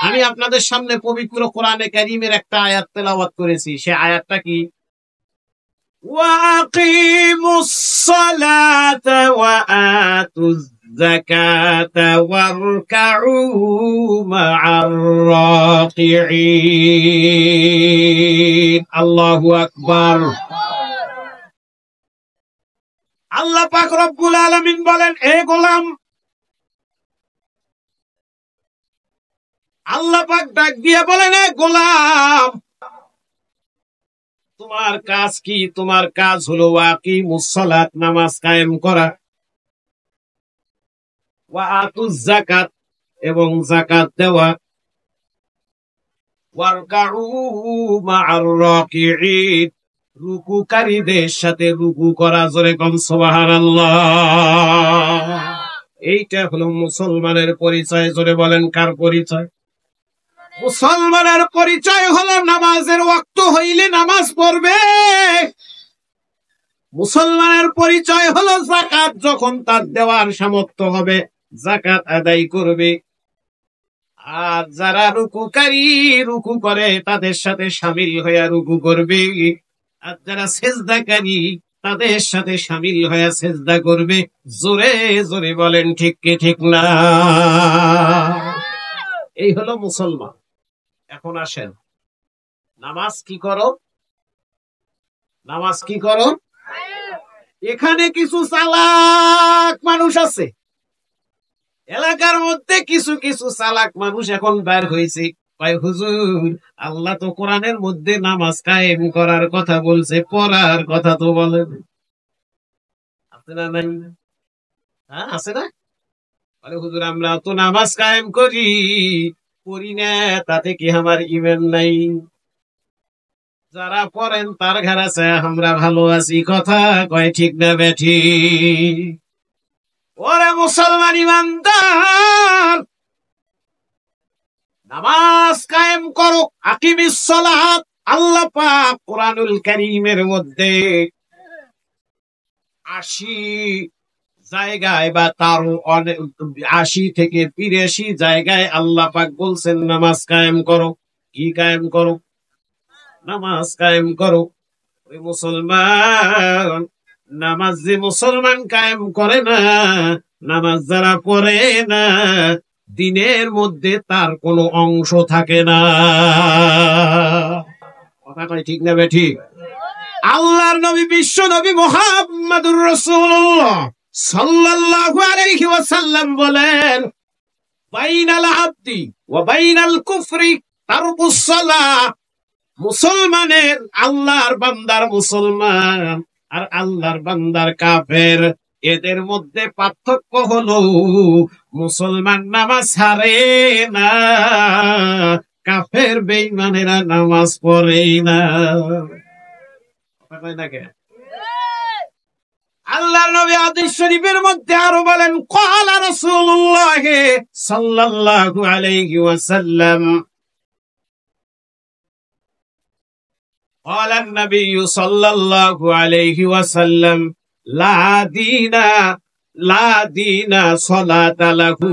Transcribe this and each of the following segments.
আমি আপনাদের সামনে পবিত্র কোরআনে কারীমের একটা আয়াত তেলাওয়াত করেছি। সে আয়াতটা কি? ওয়াকিমুস সালাতা ওয়া আতুজ যাকাতা ওয়ারকাউ মা'আর রাকিঈন। আল্লাহু আকবার। আল্লাহ পাক রব্বুল আলামিন বলেন, এ গোলাম, আল্লাহ পাক ডাক দিয়ে বলেন, এ গোলাম, তোমার কাজ কি? তোমার কাজ হলো ওয়াকিমুস সালাত, নামাজ কায়েম করা, ওয়া আতুজ যাকাত, এবং যাকাত দেওয়া, ওয়ারকাউ মা'আর রাকিঈন, রুকুকারীদের সাথে রুকু করা। জোরে কোন সুবহানাল্লাহ। এইটা হলো মুসলমানের পরিচয়। জোরে বলেন, কার পরিচয়? মুসলমানের পরিচয় হলো নামাজের ওয়াক্ত হইলে নামাজ পড়বে। মুসলমানের পরিচয় হলো যাকাত যখন তার দেওয়ার সামর্থ্য হবে যাকাত আদায় করবে। আর যারা রুকুকারী, রুকু করে, তাদের সাথে শামিল হয়ে রুকু করবে। আর যারা সেজদাকারী, তাদের সাথে শামিল হয়ে সেজদা করবে। জোরে জোরে বলেন, ঠিক কি ঠিক না? এই হলো মুসলমান। এখন আসেন, নামাজ কি করো? নামাজ কি করো? এখানে কিছু চালাক মানুষ আছে, এলাকার মধ্যে কিছু কিছু চালাক মানুষ এখন বের হয়েছে। হুজুর, আল্লাহ তো কোরআনের মধ্যে নামাজ কায়েম করার কথা বলছে, পড়ার কথা তো বলেন। আছে না? নাই? হ্যাঁ, আছে না? হুজুর, আমরা তো নামাজ কায়েম করি, পড়ি না, তাতে কি আমার ঈমান নাই? যারা পড়েন তার ঘর আছে, আমরা ভালো আছি। কথা কয় ঠিক না বেঠি? ওরে মুসলমান ইমানদার, নামাজ কায়েম করো, আকিমিস সালাত। আল্লাহ পাক কোরআনুল কারীমের মধ্যে 80 জায়গায় বা তারও 80 থেকে 85 জায়গায় আল্লাহ পাক বলছেন নামাজ কায়েম করো। কি কায়েম করো? নামাজ কায়েম করো। ওই মুসলমান, নামাজ যে মুসলমান কায়েম করে না, নামাজ যারা পড়ে না, দিনের মধ্যে তার কোনো অংশ থাকে না। কথা কয় ঠিক না বেঠিক? আল্লাহর নবী, বিশ্ব নবী মুহাম্মদুর রাসূলুল্লাহ সাল্লাল্লাহু আলাইহি ওয়াসাল্লাম বলেন, বাইনাল আবদি ওয়া বাইনাল কুফরি তারকুস সালাহ। মুসলমানের, আল্লাহর বান্দার মুসলমান আর আল্লাহর বান্দার কাফের, এদের মধ্যে পার্থক্য হলো মুসলমান নামাজ ছাড়ে না, কাফের বেঈমানেরা নামাজ পড়ে না। আল্লাহর নবী হাদিস শরীফের মধ্যে আরো বলেন, ক্বালা রাসূলুল্লাহ সাল্লাল্লাহু আলাইহি ওয়াসাল্লাম, ক্বালা নবী সাল্লাল্লাহু আলাইহি ওয়াসাল্লাম, লা দীনা সালাতা লাহু।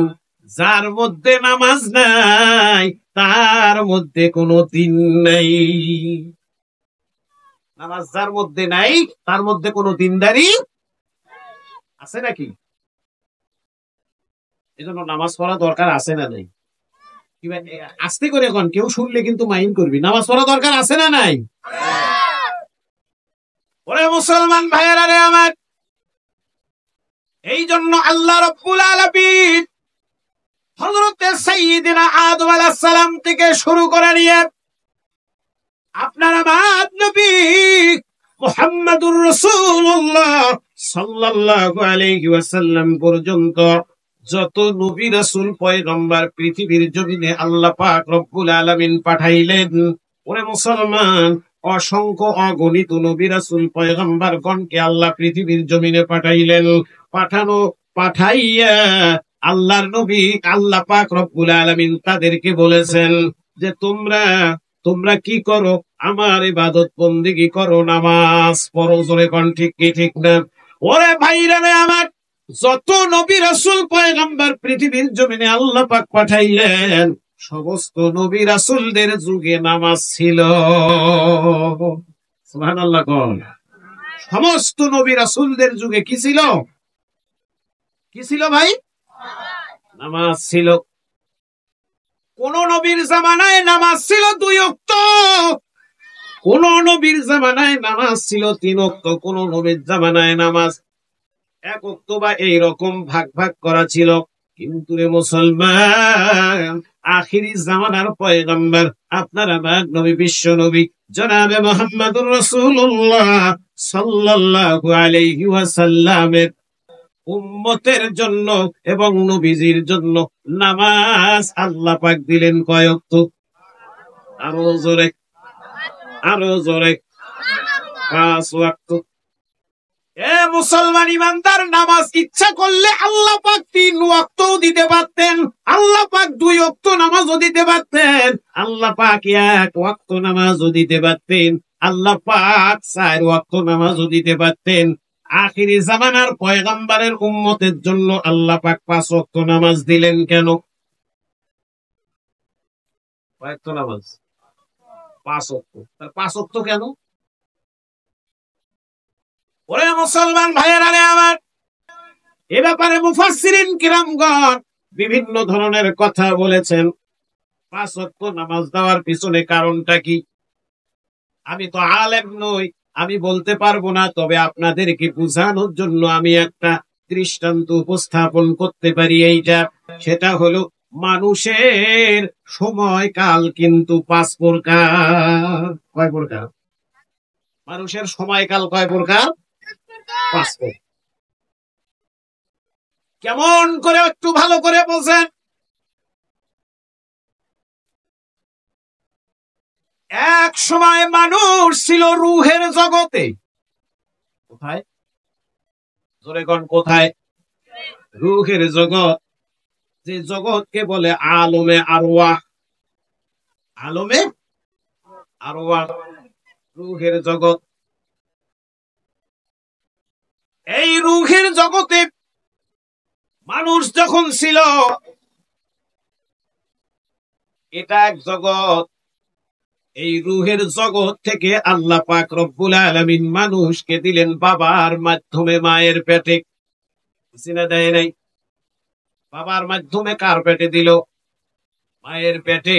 যার মধ্যে নামাজ নাই, তার মধ্যে কোনো দিন নাই। নামাজ যার মধ্যে নাই, তার মধ্যে কোনো দিনদারি আছে নাকি? এজন্য নামাজ পড়া দরকার আছে না নাই? আস্তে করে এখন, কেউ শুনলে কিন্তু মাইন্ড করবি। নামাজ পড়া দরকার আছে না নাই? ওরে মুসলমান ভাইয়েরা রে আমার, এই জন্য আল্লাহ রাব্বুল আলামিন হযরত সাইয়্যিদিনা আদম আলাইহিস সালাম থেকে শুরু করে নিয়ে আপনার আমার নবী মুহাম্মদুর রাসূলুল্লাহ সাল্লাল্লাহু আলাইহি ওয়াসাল্লাম পর্যন্ত যত নবী রাসূল পয়গম্বর পৃথিবীর জমিনে আল্লাহ পাক রব্বুল আলামিন পাঠাইলেন, ওরে মুসলমান, অসংখ্য অগণিত নবী রাসূল পয়গম্বরগণকে আল্লাহ পৃথিবীর জমিনে পাঠাইলেন। পাঠাইয়া আল্লাহর নবী, আল্লাহ পাক রব্বুল আলামিন তাদেরকে বলেছেন যে তোমরা কি করো? আমার ইবাদত বন্দেগী করো, নামাজ পড়ো। জোরে কোন ঠিক কি ঠিক না? ওরে ভাইরা রে আমার, যত নবী রাসূল পয়গম্বর পৃথিবীর জমিনে আল্লাহ পাক পাঠাইলেন, সমস্ত নবী রাসূলদের যুগে নামাজ ছিল। সুবহানাল্লাহ কোন। সমস্ত নবী রাসূলদের যুগে কি ছিল? কি ছিল ভাই? নামাজ ছিল। কোন নবীর জামানায় নামাজ ছিল 2 ওয়াক্ত, কোন নবীর জামানায় নামাজ ছিল 3 ওয়াক্ত, কোন নবীর জামানায় নামাজ 1 ওয়াক্ত বা এইরকম ভাগ ভাগ করা ছিল। কিন্তু রে মুসলমান, আখিরি জামানার পয়গম্বর আপনার আমার নবী, বিশ্ব নবী জনাবে মুহাম্মদুর রাসূলুল্লাহ সাল্লাল্লাহু আলাইহি ওয়াসাল্লামের উম্মতের জন্য এবং নবীজির জন্য নামাজ আল্লাহ পাক দিলেন কয় ওয়াক্ত? আরো জোরে, আরো জোরে, 5 ওয়াক্ত। এ মুসলমান ইমানদার, নামাজ ইচ্ছা করলে আল্লাহ পাক 3 ওয়াক্তও দিতে পারতেন, আল্লাহ পাক 2 ওয়াক্ত নামাজও দিতে পারতেন, আল্লাহ পাক 1 ওয়াক্ত নামাজও দিতে পারতেন, আল্লাহ পাক 4 ওয়াক্ত নামাজও দিতে পারতেন। আখিরি জামানার পয়গম্বরের উম্মতের জন্য আল্লাহ পাক 5 ওয়াক্ত নামাজ দিলেন কেন? কয়েক নামাজ 5 ওয়াক্ত, 5 ওয়াক্ত কেন? ওরে মুসলমান ভাইয়েরা রে আমার, এ ব্যাপারে মুফাসসিরিন কিরামগণ বিভিন্ন ধরনের কথা বলেছেন। 5 ওয়াক্ত নামাজ দেওয়ার পিছনে কারণটা কি? আমি তো আলেম নই, আমি বলতে পারবো না, তবে আপনাদেরকে বোঝানোর জন্য আমি একটা দৃষ্টান্ত উপস্থাপন করতে পারি। এইটা, সেটা হলো মানুষের সময়কাল কিন্তু 5 প্রকার। কয় প্রকার? মানুষের সময়কাল কয় প্রকার? 5 প্রকার। কেমন করে একটু ভালো করে বোঝেন। এক সময় মানুষ ছিল রুহের জগতে। কোথায়? জোরে কোন কোথায়? রুহের জগৎ। যে জগৎকে বলে আলমে আরওয়াহ। আলমে আরওয়াহ, রুহের জগৎ। এই রুহের জগতে মানুষ যখন ছিল, এটা এক জগৎ। এই রুহের জগৎ থেকে আল্লাহ পাক রব্বুল আলামিন মানুষকে দিলেন বাবার মাধ্যমে মায়ের পেটে। চিনা দেয় নাই? বাবার মাধ্যমে কার পেটে দিল? মায়ের পেটে।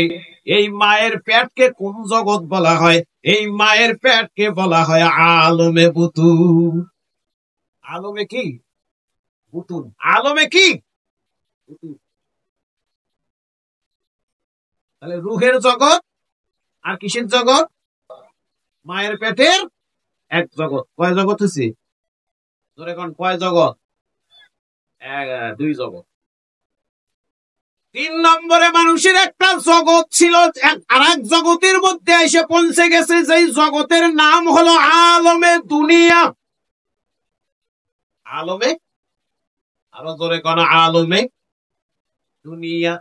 এই মায়ের পেটকে কোন জগৎ বলা হয়? এই মায়ের পেটকে বলা হয় আলমে বুতুন। আলমে কি? বুতুন। আলমে কি? বুতুন। তাহলে রুহের জগৎ আর কিসের জগৎ? মায়ের পেটের এক জগৎ। কয় জগৎ হচ্ছে? ধরে কোন কয় জগৎ? 2 জগৎ। 3 নম্বরে মানুষের একটা জগৎ ছিল, আর এক জগতের মধ্যে এসে পৌঁছে গেছে, যেই জগতের নাম হলো আলমে দুনিয়া। আলমে, আরো জোরে কোন আলমে দুনিয়া।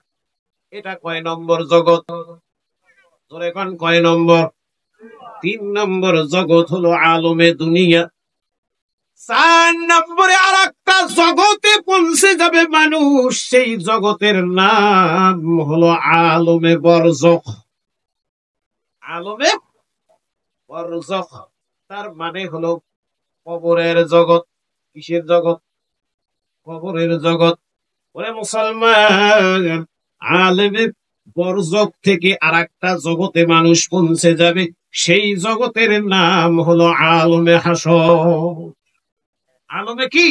এটা কয় নম্বর জগৎ? জোরে কোন কয় নম্বর? 3 নম্বর জগৎ হলো আলমে দুনিয়া। 4 নম্বরে আর একটা জগতে পৌঁছে যাবে মানুষ, সেই জগতের নাম হলো আলমে বরজখ। আলমে বরজখ, তার মানে হলো কবরের জগৎ। কিসের জগৎ? কবরের জগৎ। ওরে মুসলমান, আলেমে বরজখ থেকে আর একটা জগতে মানুষ পৌঁছে যাবে, সেই জগতের নাম হলো আলমে হাসর। আলমে কি?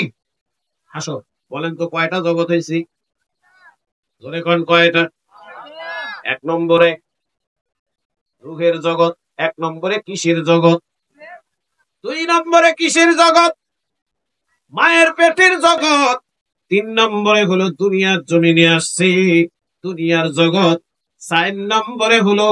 হাসর। বলেন তো কয়টা জগৎ হয়েছে? ধরে কোন কয়টা? 1 নম্বরে রুহের জগৎ। 1 নম্বরে কিসের জগৎ? 2 নম্বরে কিসের জগৎ? মায়ের পেটের জগৎ। 3 নম্বরে হলো দুনিয়ার জমিনে আসছে, দুনিয়ার জগৎ। 4 নম্বরে হলো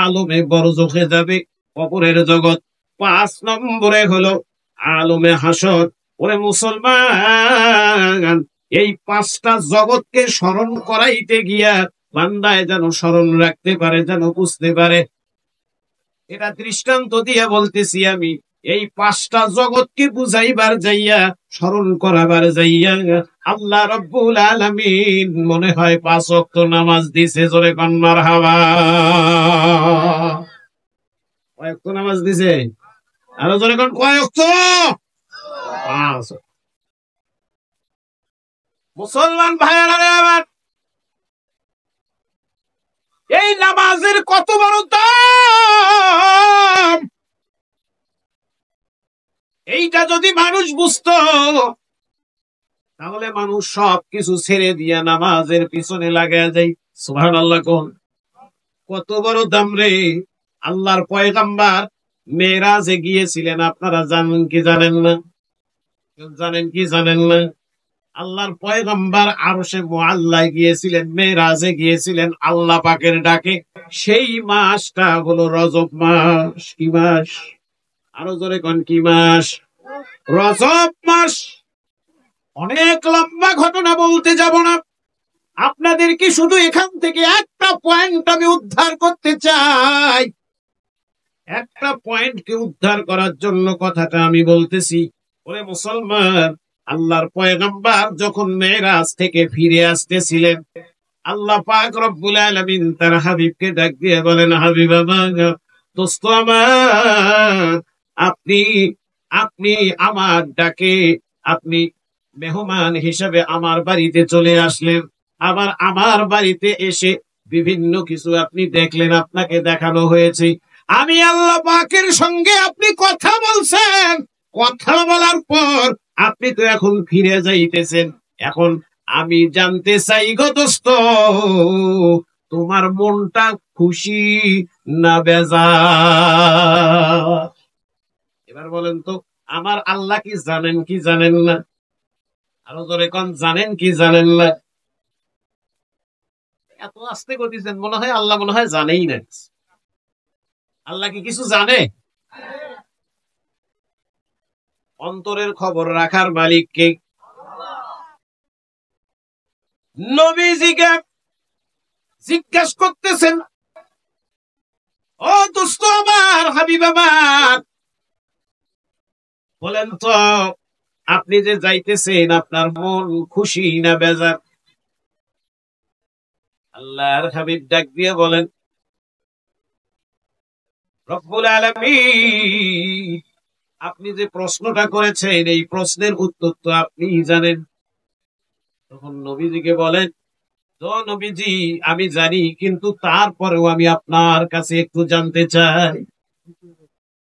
আলমে বরজখে যাবে, কবরের জগৎ। 5 নম্বরে হলো আলমে হাসর। ওরে মুসলমান, এই 5টা জগৎকে স্মরণ করাইতে গিয়া বান্দায় যেন স্মরণ রাখতে পারে, যেন বুঝতে পারে। এটা দৃষ্টান্ত দিয়ে বলতেছি আমি। এই 5টা জগৎকে বুঝাইবার যাইয়া, স্মরণ করাবার যাইয়া আল্লাহ রাব্বুল আলামিন মনে হয় 5 ওয়াক্ত নামাজ দিছে, জোরে কোন মারহাবা। কয় ওয়াক্ত নামাজ দিছে? আরো জোরে কোন, কয় ওয়াক্ত? 5। মুসলমান ভাইয়েরা রে আমার, এই নামাজের কত বড় দাম, এইটা যদি মানুষ বুঝতো তাহলে মানুষ সব কিছু ছেড়ে দিয়া নামাজের পিছনে লাগায় যায়। সুবহানাল্লাহ কোন। কত বড় দাম রে। আল্লাহর পয়গম্বর মেরাজে গিয়েছিলেন, আপনারা জানেন কি জানেন না? জানেন কি জানেন না? আল্লাহর পয়গম্বর আরশে মুআল্লায় গিয়েছিলেন, মেরাজে গিয়েছিলেন আল্লাহ পাকের ডাকে। সেই মাসটা হলো রজব মাস। কি মাস? আরো জোরে কোন, কি মাস? রজব মাস। অনেক লম্বা ঘটনা, বলতে যাব না আপনাদেরকে, শুধু এখান থেকে একটা পয়েন্ট আমি উদ্ধার করতে চাই। একটা পয়েন্টকে উদ্ধার করার জন্য কথাটা আমি বলতেছি। ওরে মুসলমান, আল্লাহর পয়গম্বর যখন মেরাজ থেকে ফিরে আসতেছিলেন, আল্লাহ পাক রব্বুল আলামিন তার হাবিবকে ডাক দিয়ে বলেন, হাবিব আমার, দোস্ত আমার, আপনি আপনি আমার ডাকে আপনি মেহমান হিসেবে আমার বাড়িতে চলে আসলেন। আবার আমার বাড়িতে এসে বিভিন্ন কিছু আপনি দেখলেন, আপনাকে দেখানো হয়েছে। আমি আল্লাহ পাকের সঙ্গে আপনি কথা বলছেন, কথা বলার পর আপনি তো এখন ফিরে যাইতেছেন। এখন আমি জানতে চাই গো দোস্ত, তোমার মনটা খুশি না বেজার? এবার বলেন তো, আমার আল্লাহ কি জানেন কি জানেন না? আরো জোরে কোন, জানেন কি জানেন না? এত আস্তে করতেছেন, মনে হয় আল্লাহ মনে হয় জানেই না। আল্লাহ কি কিছু জানে? অন্তরের খবর রাখার মালিক কে? নবীজিকে জিজ্ঞাসা করতেছেন, ও দোস্ত আমার, হাবিব আমার, বলেন তো আপনি যে যাইতেছেন, আপনার মন খুশি না বেজার? আল্লাহর হাবিব ডাক দিয়ে বলেন, রব্বুল আলামিন, আপনি যে প্রশ্নটা করেছেন এই প্রশ্নের উত্তর তো আপনি জানেন। তখন নবীজিকে বলেন, তো নবীজি, আমি জানি, কিন্তু তারপরেও আমি আপনার কাছে একটু জানতে চাই।